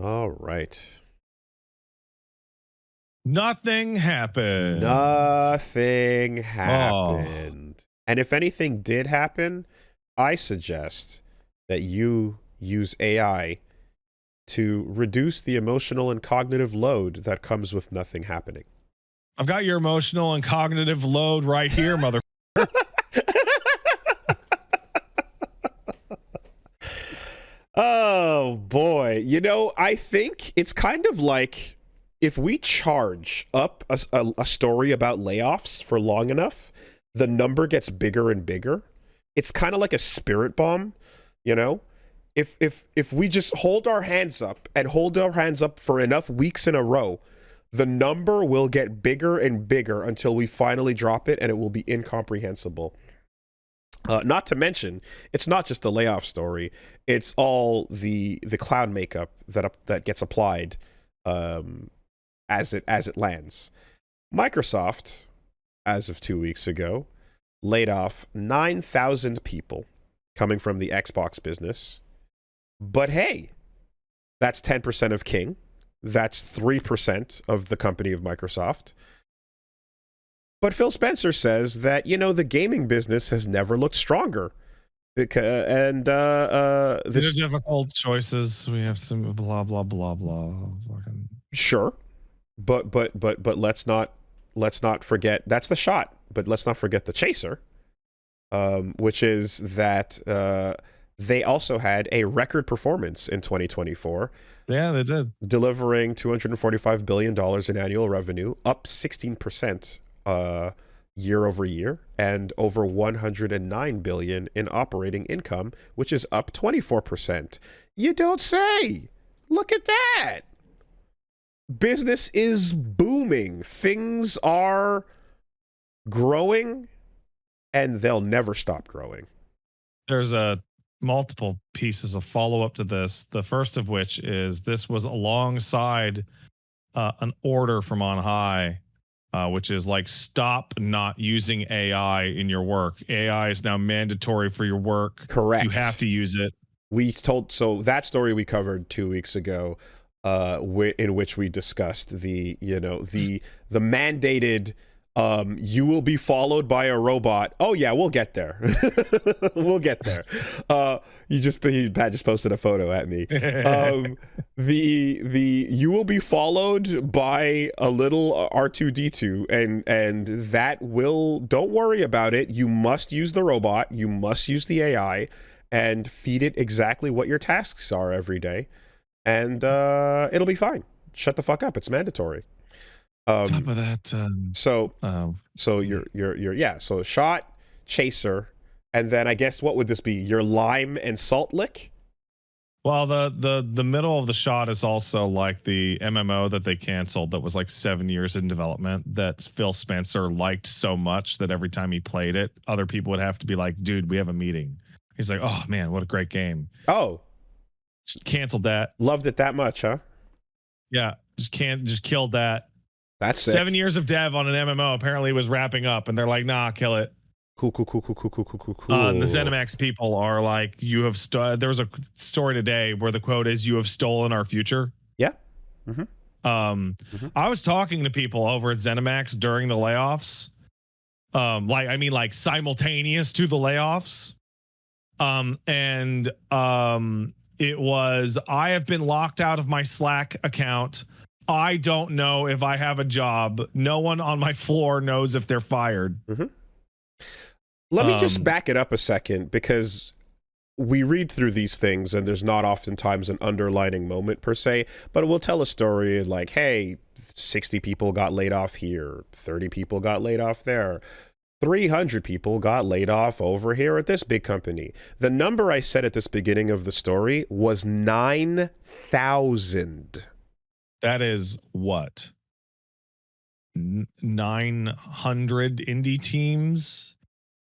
All right. Nothing happened. Nothing Oh, happened. And if anything did happen, I suggest that you use AI to reduce the emotional and cognitive load that comes with nothing happening. I've got your emotional and cognitive load right here, mother. Oh boy. I think it's kind of like if we charge up a story about layoffs for long enough, the number gets bigger and bigger. It's kind of like a spirit bomb, you know? If we just hold our hands up and hold our hands up for enough weeks in a row, the number will get bigger and bigger until we finally drop it and it will be incomprehensible. Not to mention, it's not just the layoff story; it's all the cloud makeup that gets applied as it lands. Microsoft, as of 2 weeks ago, laid off 9,000 people coming from the Xbox business. But hey, that's 10% of King. That's 3% of the company of Microsoft. But Phil Spencer says that, the gaming business has never looked stronger. These are difficult choices. We have to blah blah blah blah. Fucking sure, but let's not forget that's the shot. But let's not forget the chaser, which is that they also had a record performance in 2024. Yeah, they did, delivering $245 billion in annual revenue, up 16%. Year over year, and over 109 billion in operating income, which is up 24%. You don't say. Look at that. Business is booming. Things are growing, and they'll never stop growing. There's multiple pieces of follow up to this. The first of which is this was alongside an order from on high. Which is like, stop not using AI in your work. AI is now mandatory for your work. Correct. You have to use it. So that story we covered 2 weeks ago, in which we discussed the mandated, you will be followed by a robot. Oh yeah, we'll get there. We'll get there. He just posted a photo at me. The you will be followed by a little R2D2, and that will, don't worry about it. You must use the robot. You must use the AI and feed it exactly what your tasks are every day, and it'll be fine. Shut the fuck up. It's mandatory. Top of that, so you're shot, chaser, and then I guess what would this be? Your lime and salt lick? Well, the middle of the shot is also like the MMO that they canceled that was like 7 years in development that Phil Spencer liked so much that every time he played it, other people would have to be like, dude, we have a meeting. He's like, oh man, what a great game. Oh, just canceled that. Loved it that much, huh? Yeah, just killed that. That's sick. 7 years of dev on an MMO apparently was wrapping up, and they're like, nah, kill it. Cool. The ZeniMax people are like, you have there was a story today where the quote is, you have stolen our future. Yeah. I was talking to people over at ZeniMax during the layoffs. Like simultaneous to the layoffs. It was, I have been locked out of my Slack account. I don't know if I have a job. No one on my floor knows if they're fired. Let me just back it up a second, because we read through these things and there's not oftentimes an underlining moment per se, but we'll tell a story like, hey, 60 people got laid off here, 30 people got laid off there, 300 people got laid off over here at this big company. The number I said at this beginning of the story was 9,000. That is what? 900 indie teams?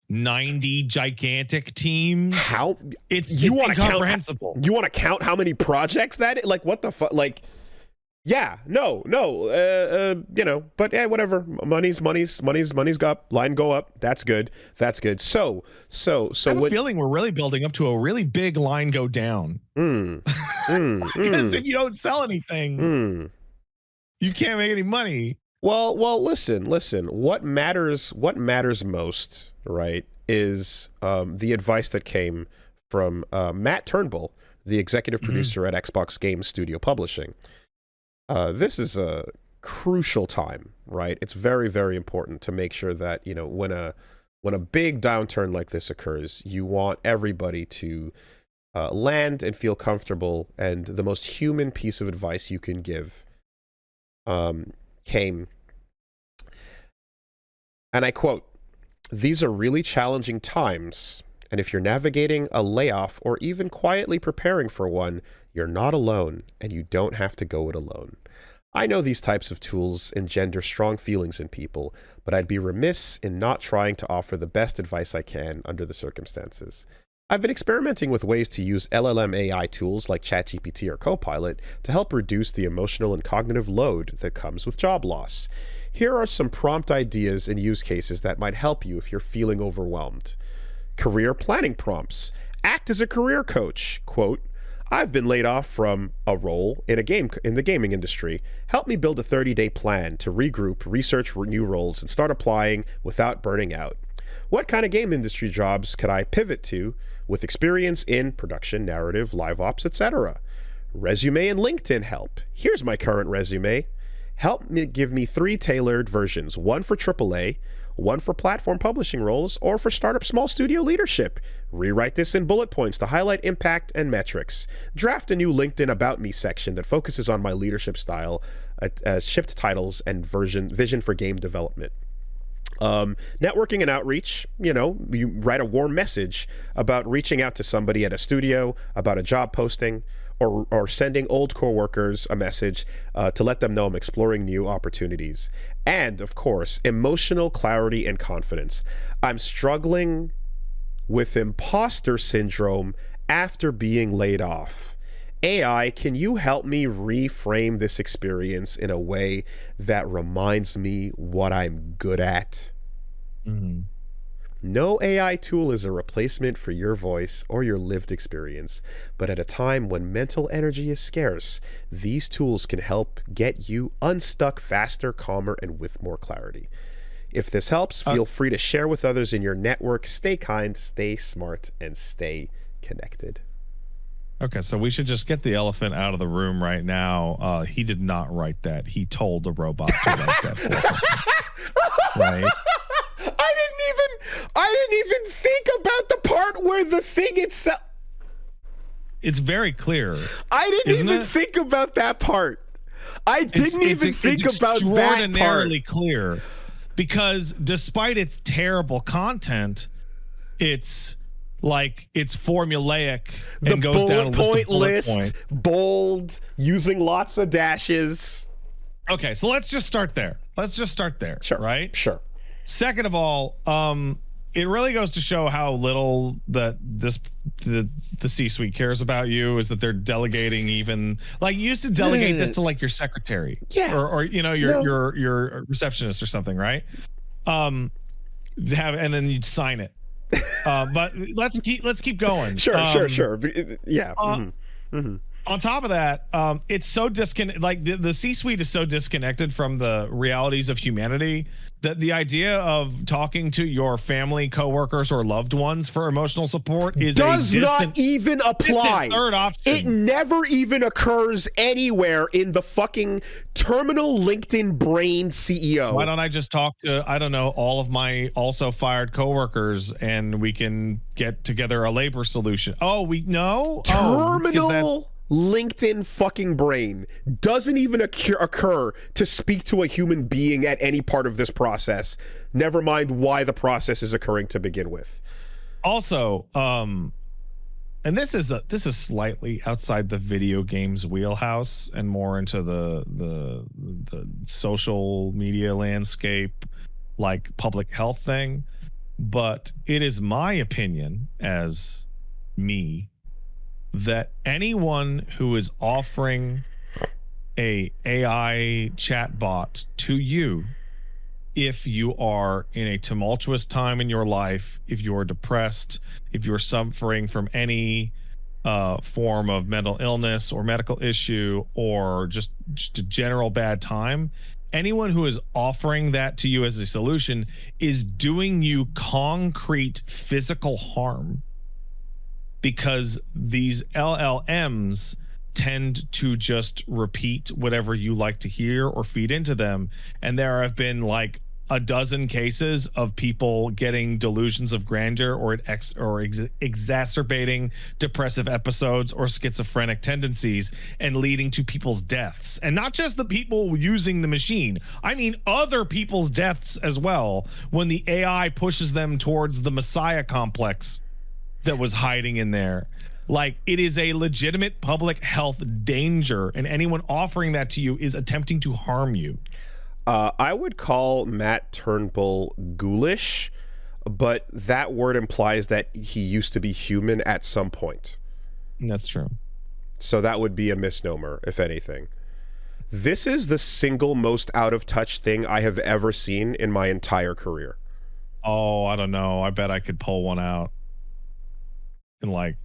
90 gigantic teams? How? It's incomprehensible. You want to count how many projects that? Like, what the fuck? Like, Yeah, no, but yeah, whatever. Money's up. Line go up. That's good. So I have a feeling we're really building up to a really big line go down. Because if you don't sell anything, you can't make any money. Well, listen. What matters most, right, is the advice that came from Matt Turnbull, the executive producer at Xbox Game Studio Publishing. This is a crucial time, right? It's very, very important to make sure that, when a big downturn like this occurs, you want everybody to land and feel comfortable. And the most human piece of advice you can give came, and I quote, "These are really challenging times, and if you're navigating a layoff or even quietly preparing for one, you're not alone, and you don't have to go it alone. I know these types of tools engender strong feelings in people, but I'd be remiss in not trying to offer the best advice I can under the circumstances. I've been experimenting with ways to use LLM AI tools like ChatGPT or Copilot to help reduce the emotional and cognitive load that comes with job loss. Here are some prompt ideas and use cases that might help you if you're feeling overwhelmed. Career planning prompts. Act as a career coach. Quote, I've been laid off from a role in the gaming industry. Help me build a 30-day plan to regroup, research new roles, and start applying without burning out. What kind of game industry jobs could I pivot to with experience in production, narrative, live ops, etc.? Resume and LinkedIn help. Here's my current resume. Give me 3 tailored versions, one for AAA, one for platform publishing roles, or for startup small studio leadership. Rewrite this in bullet points to highlight impact and metrics. Draft a new LinkedIn About Me section that focuses on my leadership style, shipped titles, and vision for game development. Networking and outreach, you write a warm message about reaching out to somebody at a studio, about a job posting, or sending old coworkers a message to let them know I'm exploring new opportunities. And, of course, emotional clarity and confidence. I'm struggling with imposter syndrome after being laid off. AI, can you help me reframe this experience in a way that reminds me what I'm good at? Mm-hmm. No AI tool is a replacement for your voice or your lived experience, but at a time when mental energy is scarce, these tools can help get you unstuck faster, calmer, and with more clarity. If this helps, feel free to share with others in your network. Stay kind, stay smart, and stay connected. Okay, so we should just get the elephant out of the room right now. He did not write that. He told the robot to write that for him. Right? I didn't even think about the part where the thing itself. It's very clear. I didn't even think about that part. It's extraordinarily clear, because despite its terrible content, it's formulaic and goes down a list of bullet points. Bold, using lots of dashes. Okay, so let's just start there. Sure. Right? Sure. Second of all, it really goes to show how little that the C-suite cares about you, is that they're delegating. Even like you used to delegate this to like your secretary, or your receptionist or something, right? And then you'd sign it. But let's keep going. Sure. Yeah. On top of that, it's so the C-suite is so disconnected from the realities of humanity that the idea of talking to your family, coworkers, or loved ones for emotional support does not even apply. Third option. It never even occurs anywhere in the fucking terminal LinkedIn brain CEO. Why don't I just talk to, I don't know, all of my also fired coworkers, and we can get together a labor solution? Terminal LinkedIn fucking brain doesn't even occur to speak to a human being at any part of this process. Never mind why the process is occurring to begin with. Also, and this is slightly outside the video games wheelhouse and more into the social media landscape, like public health thing. But it is my opinion as me that anyone who is offering a AI chatbot to you if you are in a tumultuous time in your life, if you're depressed, if you're suffering from any form of mental illness or medical issue, or just a general bad time. Anyone who is offering that to you as a solution is doing you concrete physical harm, because these LLMs tend to just repeat whatever you like to hear or feed into them. And there have been like a dozen cases of people getting delusions of grandeur or exacerbating depressive episodes or schizophrenic tendencies and leading to people's deaths. And not just the people using the machine. I mean, other people's deaths as well, when the AI pushes them towards the Messiah complex that was hiding in there. Like, it is a legitimate public health danger, and anyone offering that to you is attempting to harm you. I would call Matt Turnbull ghoulish, but that word implies that he used to be human at some point. That's true. So that would be a misnomer, if anything. This is the single most out of touch thing I have ever seen in my entire career. Oh, I don't know. I bet I could pull one out in like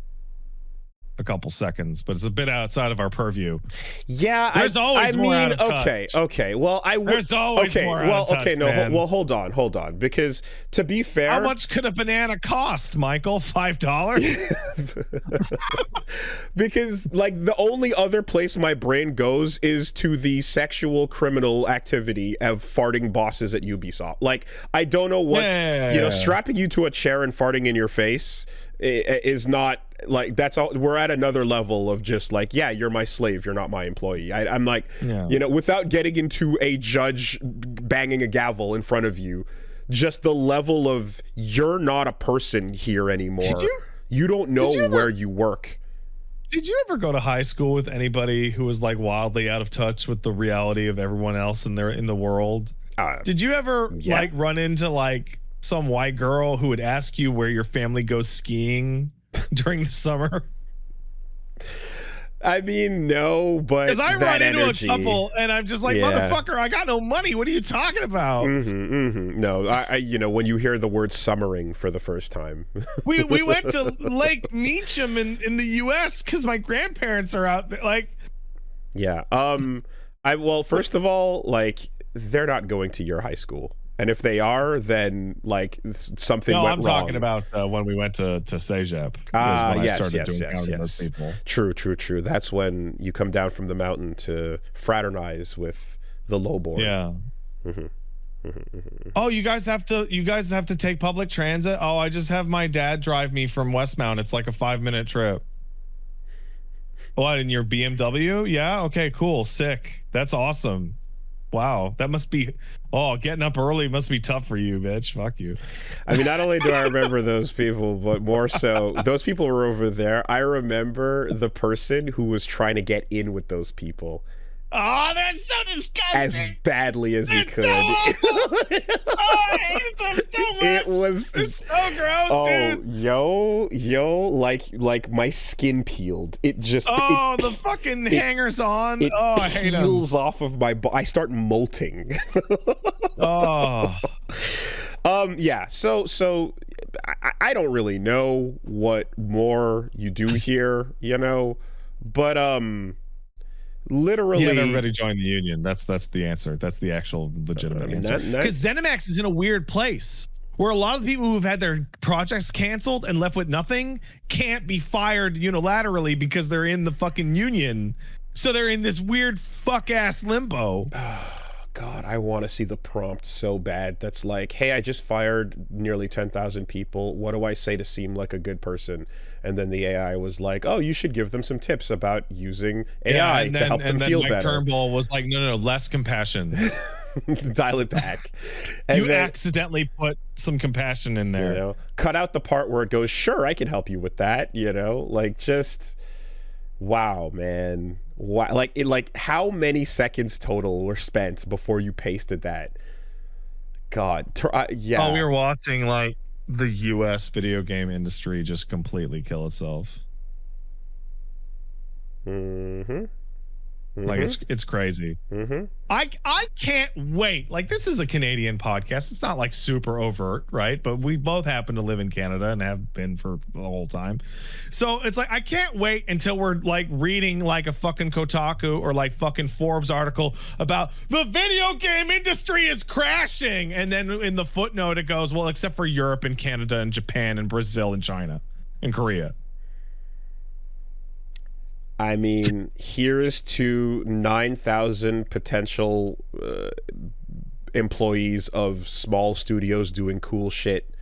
a couple seconds, but it's a bit outside of our purview. Yeah, there's always more out of touch. Okay. Well, there's always more out of touch. Okay, no, man. well, hold on, because to be fair, how much could a banana cost, Michael? $5? Because like the only other place my brain goes is to the sexual criminal activity of farting bosses at Ubisoft. Like, I don't know what, strapping you to a chair and farting in your face is not like, that's all. We're at another level of just like, yeah, you're my slave, you're not my employee. I'm like, without getting into a judge banging a gavel in front of you, just the level of, you're not a person here anymore. You don't know where you work. Did you ever go to high school with anybody who was like wildly out of touch with the reality of everyone else in the world? Did you ever like run into like some white girl who would ask you where your family goes skiing during the summer? I mean, no, but because I run into a couple and I'm just like, motherfucker, I got no money. What are you talking about? No, I when you hear the word summering for the first time. we went to Lake Meacham in the US because my grandparents are out there. Like, well, first of all, like, they're not going to your high school. And if they are, then like something went wrong. I'm talking about when we went to Sejep. Yes. True. That's when you come down from the mountain to fraternize with the lowborn. Yeah. Oh, you guys have to take public transit? Oh, I just have my dad drive me from Westmount. It's like a 5-minute trip. What, in your BMW? Yeah. Okay. Cool. Sick. That's awesome. Wow, that must be, getting up early must be tough for you, bitch. Fuck you. I mean, not only do I remember those people, but more so, those people were over there. I remember the person who was trying to get in with those people. Oh, that's so disgusting. As badly as he could. So I hated them so much. It was. They're so gross, dude. Yo, like my skin peeled. It just. The fucking hangers on. I hate them. It peels off of my I start molting. Yeah. So I don't really know what more you do here, but literally, everybody join the union. That's the answer. That's the actual legitimate answer. Because ZeniMax is in a weird place where a lot of the people who've had their projects canceled and left with nothing can't be fired unilaterally because they're in the fucking union. So they're in this weird fuck ass limbo. God, I want to see the prompt so bad. That's like, hey, I just fired nearly 10,000 people. What do I say to seem like a good person? And then the AI was like, oh, you should give them some tips about using AI to help them feel better. And then Mike Turnbull was like, no, less compassion. Dial it back. And you accidentally put some compassion in there. Cut out the part where it goes, sure, I can help you with that. Like, just, wow, man. Wow. Like how many seconds total were spent before you pasted that? God. Yeah. Oh, we were watching like the US video game industry just completely kill itself. Like it's crazy. I can't wait. Like, this is a Canadian podcast. It's not like super overt, right? But we both happen to live in Canada and have been for the whole time. So it's like, I can't wait until we're like reading like a fucking Kotaku or like fucking Forbes article about the video game industry is crashing. And then in the footnote, it goes, well, except for Europe and Canada and Japan and Brazil and China and Korea. I mean, here's to 9,000 potential employees of small studios doing cool shit.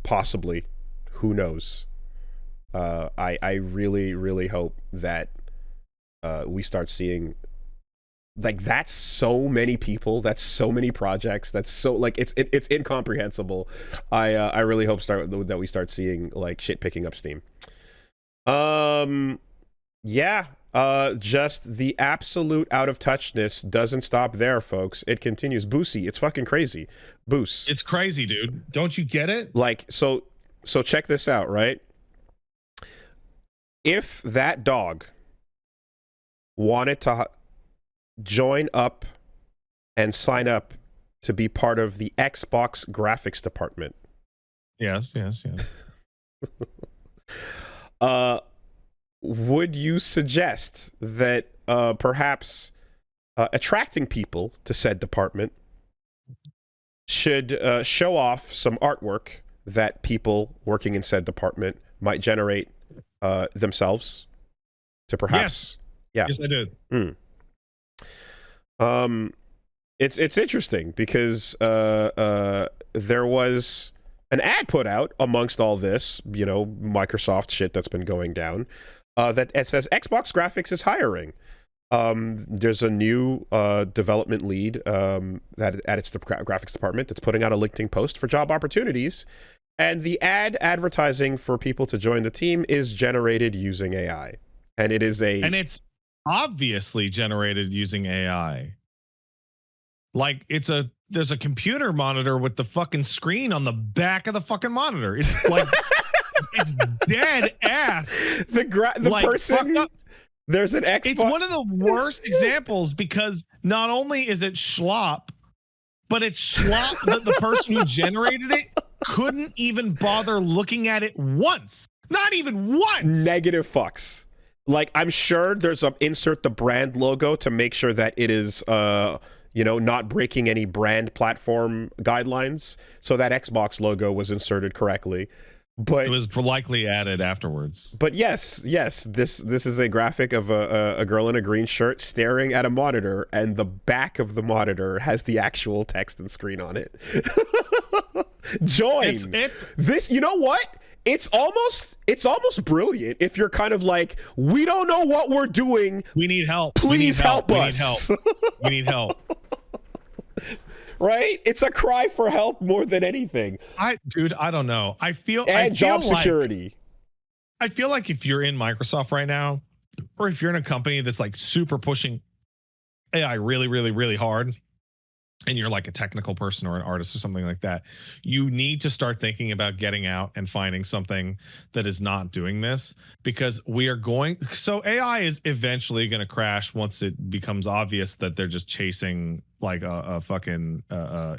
Possibly. Who knows? I really, really hope that we start seeing, like, that's so many people, that's so many projects, that's so, like, it's incomprehensible. I really hope that we start seeing, like, shit picking up steam. Yeah, just the absolute out of touchness doesn't stop there, folks. It continues. Boosie, it's fucking crazy. Boos. It's crazy, dude. Don't you get it? Like, so check this out, right? If that dog wanted to join up and sign up to be part of the Xbox graphics department. Yes. Would you suggest that perhaps attracting people to said department should show off some artwork that people working in said department might generate themselves to perhaps? Yes, I did. It's interesting because there was an ad put out amongst all this, you know, Microsoft shit that's been going down, that it says Xbox Graphics is hiring. There's a new development lead that at its graphics department that's putting out a LinkedIn post for job opportunities, and the advertising for people to join the team is generated using AI, and it's obviously generated using AI. Like, there's a computer monitor with the fucking screen on the back of the fucking monitor. It's like it's dead ass. The like, person. There's an Xbox. It's one of the worst examples because not only is it schlop, but it's schlop that the person who generated it couldn't even bother looking at it once. Not even once. Negative fucks. Like, I'm sure there's a insert the brand logo to make sure that it is not breaking any brand platform guidelines. So that Xbox logo was inserted correctly. But it was likely added afterwards. But yes, this is a graphic of a girl in a green shirt staring at a monitor, and the back of the monitor has the actual text and screen on it. Join this. You know what? It's almost brilliant if you're kind of like, we don't know what we're doing. We need help. Please help us. We need help. Right? It's a cry for help more than anything. I don't know. I feel job security. I feel like if you're in Microsoft right now, or if you're in a company that's like super pushing AI really, really, really hard, and you're like a technical person or an artist or something like that, you need to start thinking about getting out and finding something that is not doing this, because so AI is eventually going to crash once it becomes obvious that they're just chasing like a fucking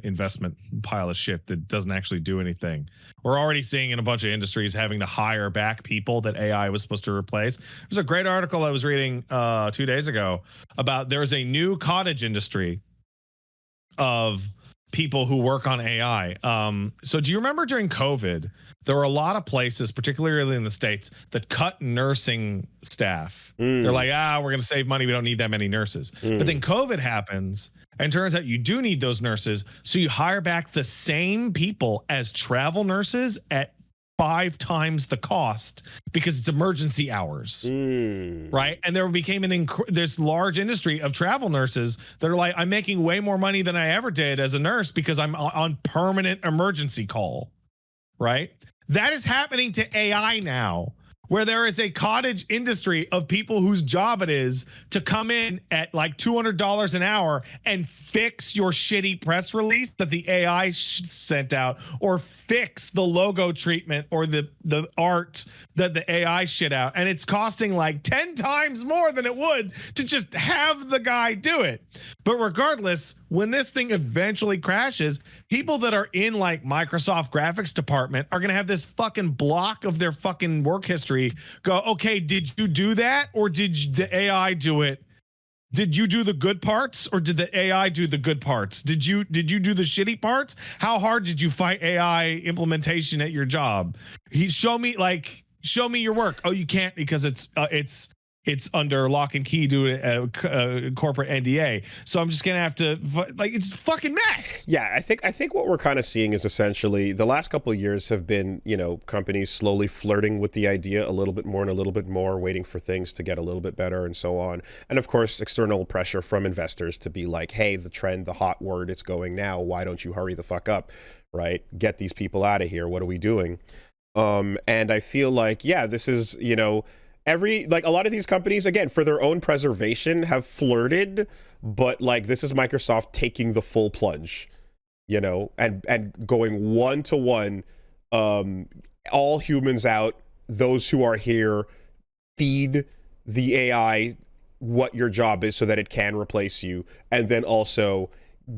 investment pile of shit that doesn't actually do anything. We're already seeing in a bunch of industries having to hire back people that AI was supposed to replace. There's a great article I was reading 2 days ago about there's a new cottage industry of people who work on AI. So do you remember during COVID, there were a lot of places, particularly in the States, that cut nursing staff. They're like, we're going to save money. We don't need that many nurses. But then COVID happens, and turns out you do need those nurses. So you hire back the same people as travel nurses at 5 times the cost because it's emergency hours, right? And there became this large industry of travel nurses that are like, I'm making way more money than I ever did as a nurse because I'm on permanent emergency call, right? That is happening to AI now, where there is a cottage industry of people whose job it is to come in at like $200 an hour and fix your shitty press release that the AI sent out, or fix the logo treatment or the art that the AI shit out, and it's costing like 10 times more than it would to just have the guy do it. But regardless, when this thing eventually crashes, people that are in like Microsoft graphics department are going to have this fucking block of their fucking work history go, okay, did you do that, or did the AI do it? Did you do the good parts, or did the AI do the good parts? Did you do the shitty parts? How hard did you fight AI implementation at your job? Show me your work. Oh, you can't because it's under lock and key due to a corporate NDA. So I'm just gonna have to it's a fucking mess. Yeah, I think what we're kind of seeing is essentially the last couple of years have been, companies slowly flirting with the idea a little bit more and a little bit more, waiting for things to get a little bit better and so on. And of course, external pressure from investors to be like, hey, the trend, the hot word, it's going now. Why don't you hurry the fuck up, right? Get these people out of here. What are we doing? And I feel like, yeah, this is, a lot of these companies, again, for their own preservation, have flirted, but like this is Microsoft taking the full plunge, and going 1-to-1, all humans out, those who are here, feed the AI what your job is so that it can replace you, and then also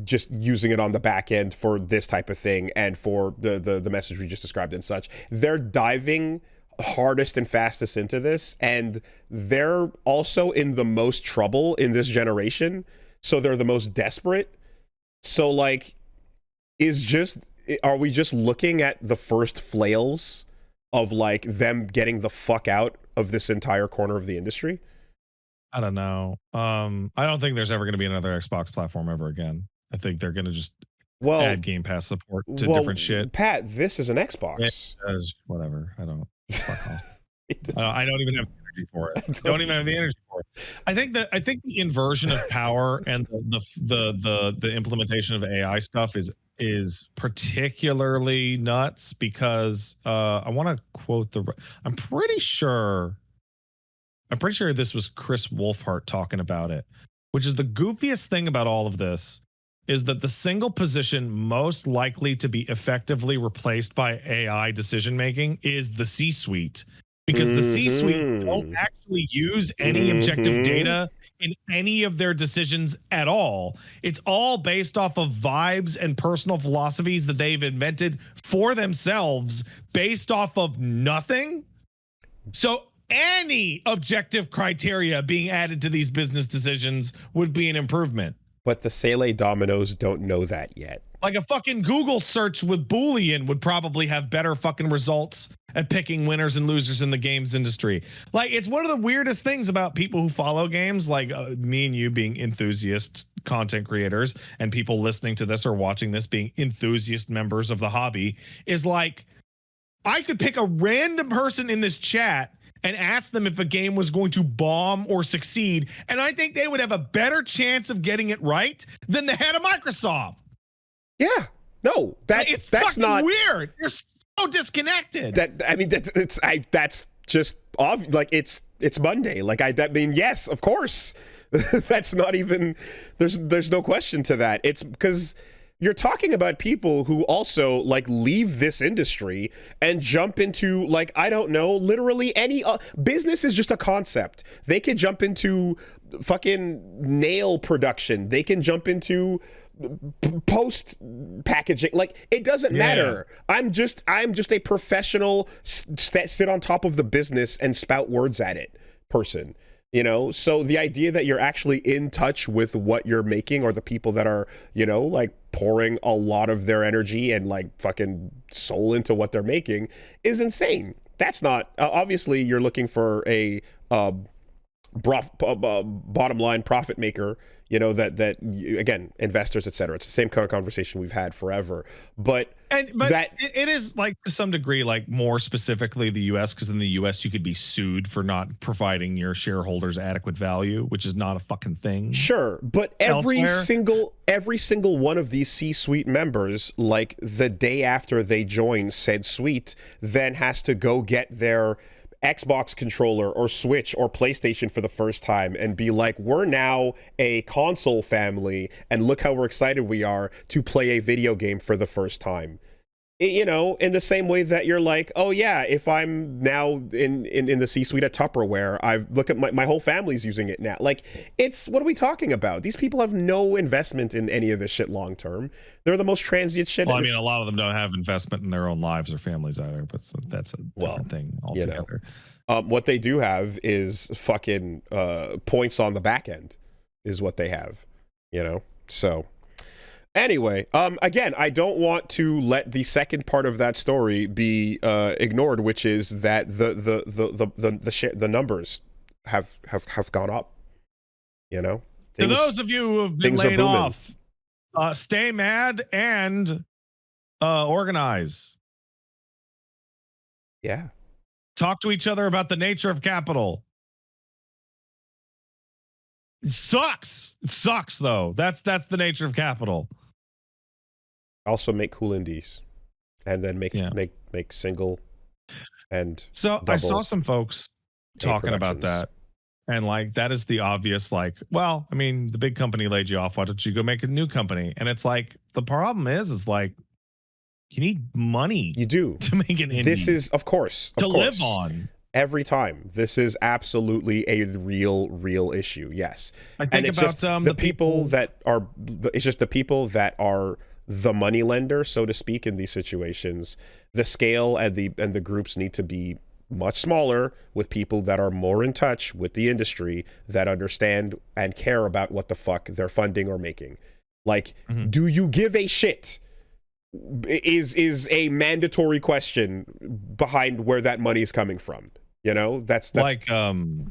just using it on the back end for this type of thing and for the message we just described and such. They're diving hardest and fastest into this, and they're also in the most trouble in this generation, so they're the most desperate. So like, are we just looking at the first flails of like them getting the fuck out of this entire corner of the industry? I don't know. I don't think there's ever going to be another Xbox platform ever again. I think they're going to just add Game Pass support to different shit. Pat, this is an Xbox. Whatever. I don't. I don't even have the energy for it. Don't even have the energy for it. I think the inversion of power and the implementation of AI stuff is particularly nuts because I want to quote I'm pretty sure this was Chris Wolfhart talking about it, which is the goofiest thing about all of this is that the single position most likely to be effectively replaced by AI decision making is the C-suite, because the C-suite don't actually use any objective data in any of their decisions at all. It's all based off of vibes and personal philosophies that they've invented for themselves based off of nothing. So any objective criteria being added to these business decisions would be an improvement. But the Sele Dominoes don't know that yet. Like a fucking Google search with Boolean would probably have better fucking results at picking winners and losers in the games industry. Like, it's one of the weirdest things about people who follow games, like me and you being enthusiast content creators, and people listening to this or watching this being enthusiast members of the hobby, is like, I could pick a random person in this chat and ask them if a game was going to bomb or succeed, and I think they would have a better chance of getting it right than the head of Microsoft. Yeah, no, that's not weird. You're so disconnected. That's just like it's Monday. Like yes, of course. That's not even. There's no question to that. It's because you're talking about people who also like leave this industry and jump into, like, I don't know, literally any business is just a concept. They can jump into fucking nail production. They can jump into post packaging. Like, it doesn't matter. I'm just a professional sit on top of the business and spout words at it person. So the idea that you're actually in touch with what you're making, or the people that are, like pouring a lot of their energy and like fucking soul into what they're making is insane. That's not, obviously you're looking for a bottom line profit maker, that again, investors, etc. It's the same kind of conversation we've had forever. But it is, like, to some degree, like, more specifically the US, because in the US you could be sued for not providing your shareholders adequate value, which is not a fucking thing. Sure, but every single one of these C-suite members, like, the day after they join said suite, then has to go get their Xbox controller or Switch or PlayStation for the first time and be like, we're now a console family and look how we're excited we are to play a video game for the first time. You know, in the same way that you're like, oh yeah, if I'm now in the C-suite at Tupperware, I've look at my whole family's using it now. Like, it's, what are we talking about? These people have no investment in any of this shit long term. They're the most transient shit. Well, I mean, a lot of them don't have investment in their own lives or families either, but that's a different thing altogether. You know, what they do have is fucking points on the back end is what they have, you know? So anyway, again, I don't want to let the second part of that story be ignored, which is that the numbers have gone up. You know, to those of you who have been laid off, stay mad and organize. Yeah. Talk to each other about the nature of capital. It sucks. It sucks, though. That's the nature of capital. Also make cool indies, and then make single and so I saw some folks talking about that, and like that is the obvious, like, well, I mean, the big company laid you off, why don't you go make a new company? And it's like, the problem is like, you need money. You do to make an indie. This is, of course, live on. Every time. This is absolutely a real issue. Yes. I think about the people that are, it's just the people that are the money lender, so to speak, in these situations. The scale and the groups need to be much smaller, with people that are more in touch with the industry, that understand and care about what the fuck they're funding or making. Like, do you give a shit? Is a mandatory question behind where that money is coming from. You know, that's like oh,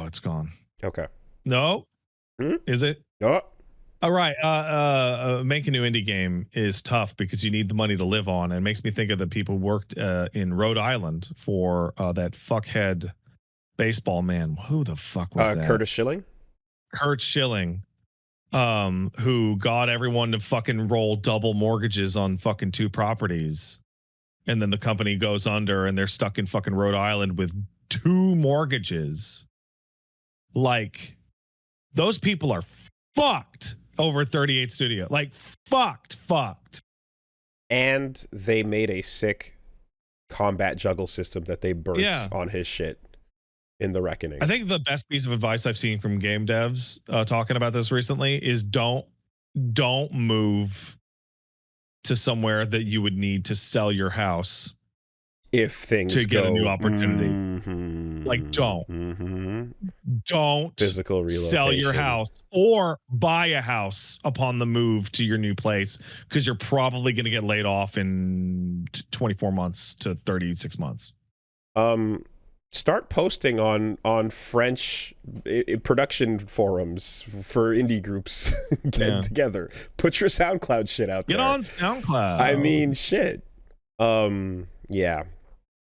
it's gone. Okay. No. Is it? Oh. All right. Make a new indie game is tough because you need the money to live on. And it makes me think of the people who worked in Rhode Island for that fuckhead baseball man. Who the fuck was that? Curtis Schilling? Kurt Schilling. Who got everyone to fucking roll double mortgages on fucking 2 properties. And then the company goes under and they're stuck in fucking Rhode Island with 2 mortgages. Like, those people are fucked over 38 Studio. Like, fucked. And they made a sick combat juggle system that they burnt on his shit in The Reckoning. I think the best piece of advice I've seen from game devs talking about this recently is don't move to somewhere that you would need to sell your house if things to get a new opportunity. Like, don't physical relocation. Sell your house or buy a house upon the move to your new place, because you're probably going to get laid off in 24 months to 36 months. Start posting on French production forums for indie groups. Get together. Put your SoundCloud shit out there. Get on SoundCloud. I mean, shit. Yeah.